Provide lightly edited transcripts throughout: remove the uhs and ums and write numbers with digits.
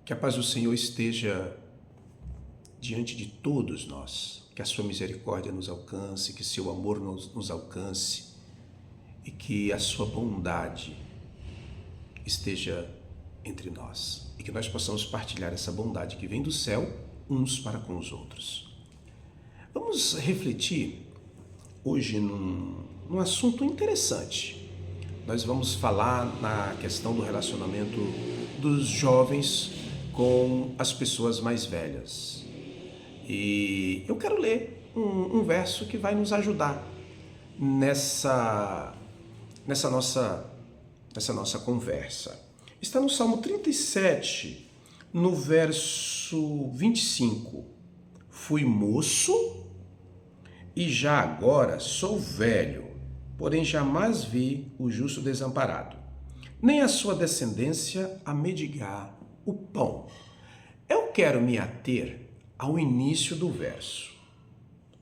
Que a paz do Senhor esteja diante de todos nós, que a sua misericórdia nos alcance, que seu amor nos alcance e que a sua bondade esteja entre nós e que nós possamos partilhar essa bondade que vem do céu uns para com os outros. Vamos refletir hoje num assunto interessante. Nós vamos falar na questão do relacionamento dos jovens com as pessoas mais velhas. E eu quero ler um verso que vai nos ajudar nessa nossa conversa. Está no Salmo 37, no verso 25. Fui moço e já agora sou velho, porém jamais vi o justo desamparado, nem a sua descendência a mendigar o pão. Eu quero me ater ao início do verso.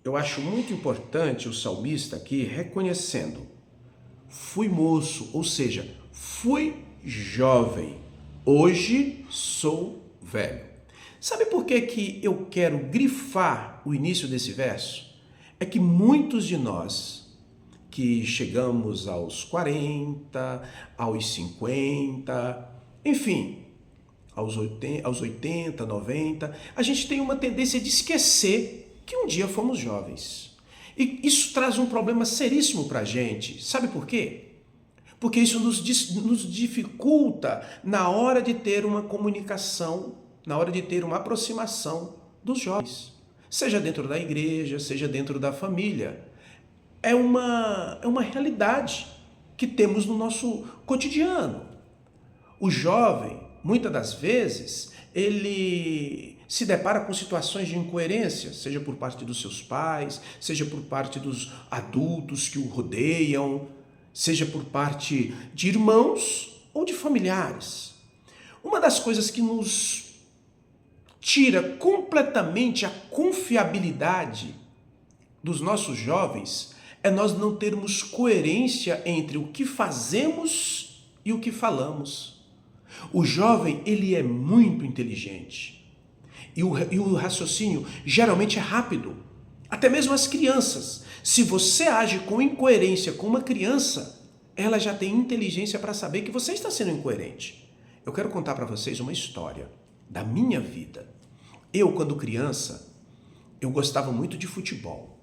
Eu acho muito importante o salmista aqui reconhecendo: fui moço, ou seja, fui jovem, hoje sou velho. Sabe por que eu quero grifar o início desse verso? É que muitos de nós que chegamos aos 40, aos 50, enfim, aos 80, 90, a gente tem uma tendência de esquecer que um dia fomos jovens. E isso traz um problema seríssimo para a gente. Sabe por quê? Porque isso nos dificulta na hora de ter uma comunicação, na hora de ter uma aproximação dos jovens. Seja dentro da igreja, seja dentro da família. É uma realidade que temos no nosso cotidiano. O jovem, muitas das vezes, ele se depara com situações de incoerência, seja por parte dos seus pais, seja por parte dos adultos que o rodeiam, seja por parte de irmãos ou de familiares. Uma das coisas que nos tira completamente a confiabilidade dos nossos jovens é nós não termos coerência entre o que fazemos e o que falamos. O jovem, ele é muito inteligente e o raciocínio geralmente é rápido. Até mesmo as crianças, se você age com incoerência com uma criança, ela já tem inteligência para saber que você está sendo incoerente. Eu quero contar para vocês uma história da minha vida. Eu, quando criança, eu gostava muito de futebol.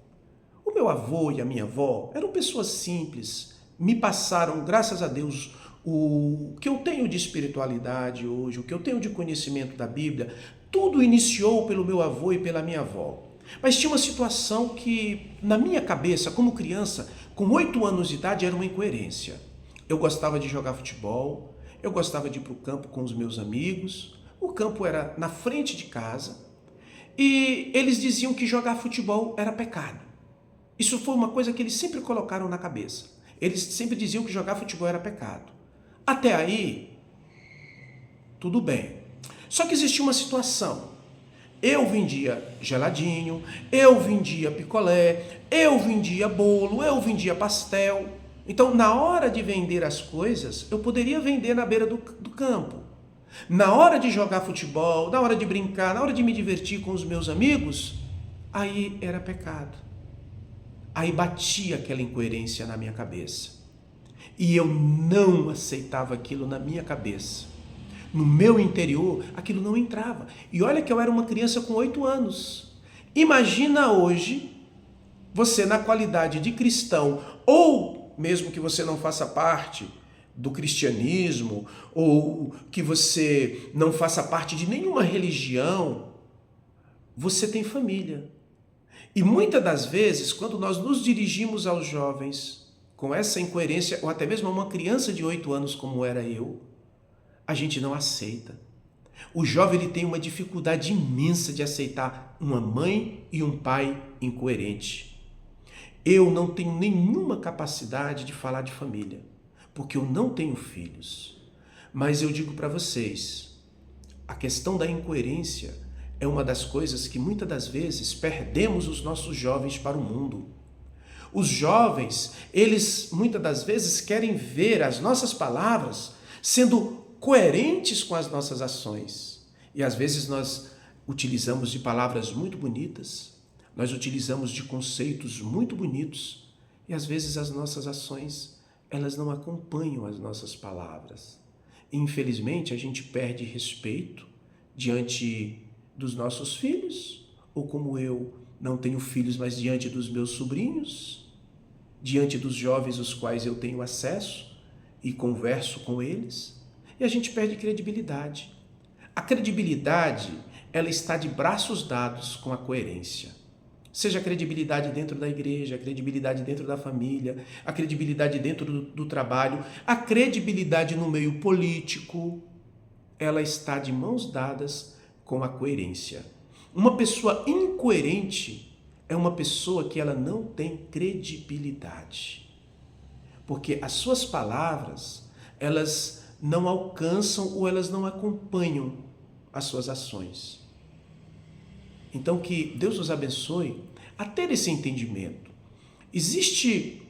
O meu avô e a minha avó eram pessoas simples, me passaram, graças a Deus, o que eu tenho de espiritualidade hoje, o que eu tenho de conhecimento da Bíblia, tudo iniciou pelo meu avô e pela minha avó. Mas tinha uma situação que, na minha cabeça, como criança, com 8 anos de idade, era uma incoerência. Eu gostava de jogar futebol, eu gostava de ir para o campo com os meus amigos, o campo era na frente de casa, e eles diziam que jogar futebol era pecado. Isso foi uma coisa que eles sempre colocaram na cabeça. Eles sempre diziam que jogar futebol era pecado. Até aí, tudo bem. Só que existia uma situação. Eu vendia geladinho, eu vendia picolé, eu vendia bolo, eu vendia pastel. Então, na hora de vender as coisas, eu poderia vender na beira do campo. Na hora de jogar futebol, na hora de brincar, na hora de me divertir com os meus amigos, aí era pecado. Aí batia aquela incoerência na minha cabeça. E eu não aceitava aquilo na minha cabeça. No meu interior, aquilo não entrava. E olha que eu era uma criança com 8 anos. Imagina hoje, você na qualidade de cristão, ou mesmo que você não faça parte do cristianismo, ou que você não faça parte de nenhuma religião, você tem família. E muitas das vezes, quando nós nos dirigimos aos jovens com essa incoerência, ou até mesmo a uma criança de 8 anos como era eu, a gente não aceita. O jovem ele tem uma dificuldade imensa de aceitar uma mãe e um pai incoerente. Eu não tenho nenhuma capacidade de falar de família, porque eu não tenho filhos. Mas eu digo para vocês, a questão da incoerência é uma das coisas que muitas das vezes perdemos os nossos jovens para o mundo. Os jovens, eles muitas das vezes querem ver as nossas palavras sendo coerentes com as nossas ações. E às vezes nós utilizamos de palavras muito bonitas, nós utilizamos de conceitos muito bonitos, e às vezes as nossas ações, elas não acompanham as nossas palavras. E, infelizmente, a gente perde respeito diante dos nossos filhos, ou como eu não tenho filhos, mas diante dos meus sobrinhos, diante dos jovens os quais eu tenho acesso e converso com eles, e a gente perde credibilidade. A credibilidade, ela está de braços dados com a coerência. Seja a credibilidade dentro da igreja, a credibilidade dentro da família, a credibilidade dentro do trabalho, a credibilidade no meio político, ela está de mãos dadas com a coerência. Uma pessoa incoerente é uma pessoa que ela não tem credibilidade. Porque as suas palavras, elas não alcançam ou elas não acompanham as suas ações. Então, que Deus nos abençoe a ter esse entendimento. Existe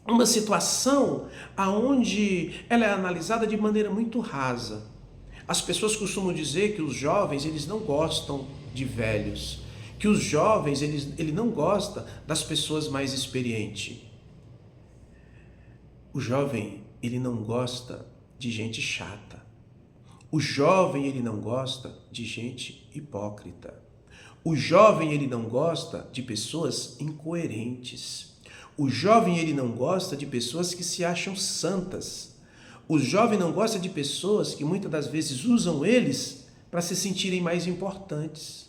uma situação onde ela é analisada de maneira muito rasa. As pessoas costumam dizer que os jovens, eles não gostam de velhos, que os jovens, ele não gosta das pessoas mais experientes. O jovem, ele não gosta de gente chata. O jovem, ele não gosta de gente hipócrita. O jovem, ele não gosta de pessoas incoerentes. O jovem, ele não gosta de pessoas que se acham santas. O jovem não gosta de pessoas que muitas das vezes usam eles para se sentirem mais importantes.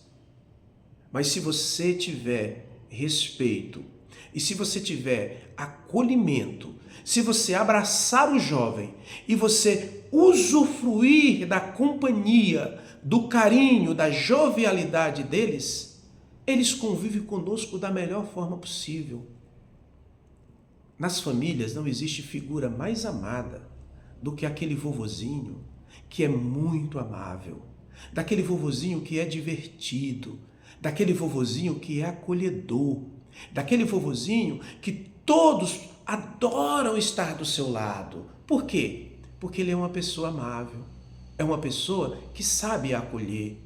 Mas se você tiver respeito e se você tiver acolhimento, se você abraçar o jovem e você usufruir da companhia, do carinho, da jovialidade deles, eles convivem conosco da melhor forma possível. Nas famílias não existe figura mais amada do que aquele vovozinho que é muito amável, daquele vovozinho que é divertido, daquele vovozinho que é acolhedor, daquele vovozinho que todos adoram estar do seu lado. Por quê? Porque ele é uma pessoa amável. É uma pessoa que sabe acolher.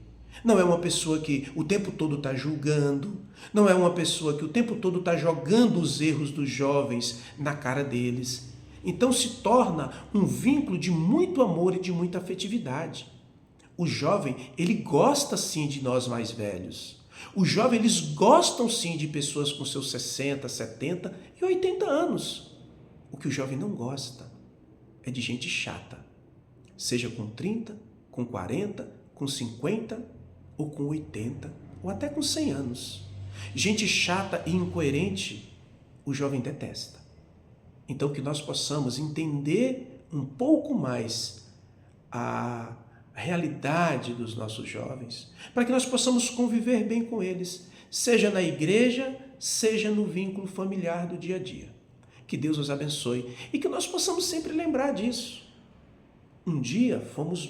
Não é uma pessoa que o tempo todo está julgando. Não é uma pessoa que o tempo todo está jogando os erros dos jovens na cara deles. Então se torna um vínculo de muito amor e de muita afetividade. O jovem, ele gosta sim de nós mais velhos. O jovem, eles gostam sim de pessoas com seus 60, 70 e 80 anos. O que o jovem não gosta é de gente chata. Seja com 30, com 40, com 50, ou com 80, ou até com 100 anos. Gente chata e incoerente, o jovem detesta. Então que nós possamos entender um pouco mais a realidade dos nossos jovens, para que nós possamos conviver bem com eles, seja na igreja, seja no vínculo familiar do dia a dia. Que Deus os abençoe e que nós possamos sempre lembrar disso. Um dia fomos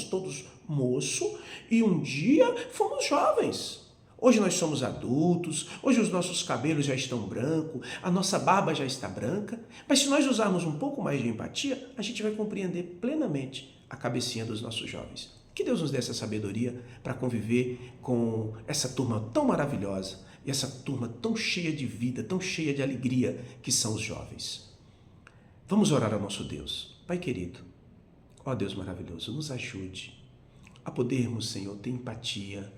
todos moço e um dia fomos jovens. Hoje nós somos adultos, hoje os nossos cabelos já estão brancos, a nossa barba já está branca, mas se nós usarmos um pouco mais de empatia, a gente vai compreender plenamente a cabecinha dos nossos jovens. Que Deus nos dê essa sabedoria para conviver com essa turma tão maravilhosa e essa turma tão cheia de vida, tão cheia de alegria que são os jovens. Vamos orar ao nosso Deus. Pai querido, ó Deus maravilhoso, nos ajude a podermos, Senhor, ter empatia,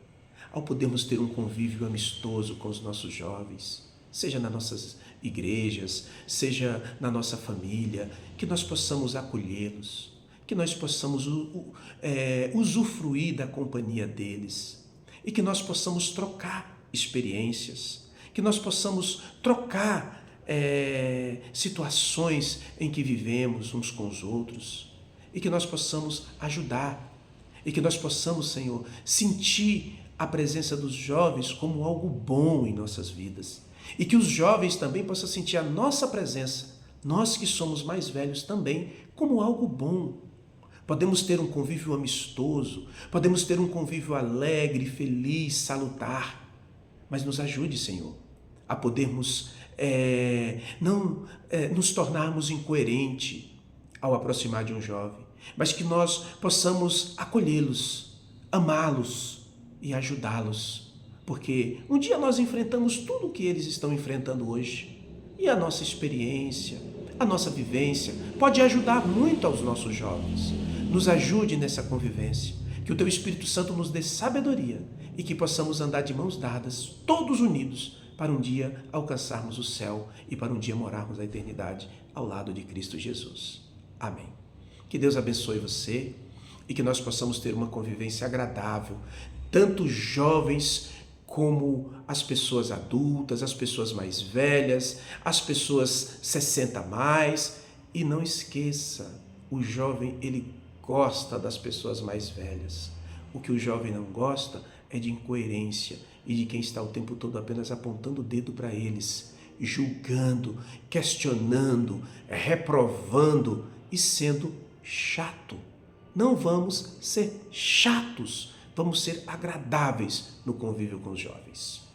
ao podermos ter um convívio amistoso com os nossos jovens, seja nas nossas igrejas, seja na nossa família, que nós possamos acolhê-los, que nós possamos usufruir da companhia deles e que nós possamos trocar experiências, que nós possamos trocar situações em que vivemos uns com os outros e que nós possamos ajudar e que nós possamos, Senhor, sentir a presença dos jovens como algo bom em nossas vidas e que os jovens também possam sentir a nossa presença, nós que somos mais velhos também, como algo bom. Podemos ter um convívio amistoso, podemos ter um convívio alegre, feliz, salutar, mas nos ajude, Senhor, a podermos não nos tornarmos incoerentes ao aproximar de um jovem, mas que nós possamos acolhê-los, amá-los e ajudá-los, porque um dia nós enfrentamos tudo o que eles estão enfrentando hoje e a nossa experiência, a nossa vivência pode ajudar muito aos nossos jovens. Nos ajude nessa convivência, que o Teu Espírito Santo nos dê sabedoria e que possamos andar de mãos dadas, todos unidos, para um dia alcançarmos o céu e para um dia morarmos a eternidade ao lado de Cristo Jesus. Amém. Que Deus abençoe você e que nós possamos ter uma convivência agradável, tanto os jovens como as pessoas adultas, as pessoas mais velhas, as pessoas 60 a mais. E não esqueça, o jovem ele gosta das pessoas mais velhas. O que o jovem não gosta é de incoerência e de quem está o tempo todo apenas apontando o dedo para eles, julgando, questionando, reprovando e sendo chato. Não vamos ser chatos, vamos ser agradáveis no convívio com os jovens.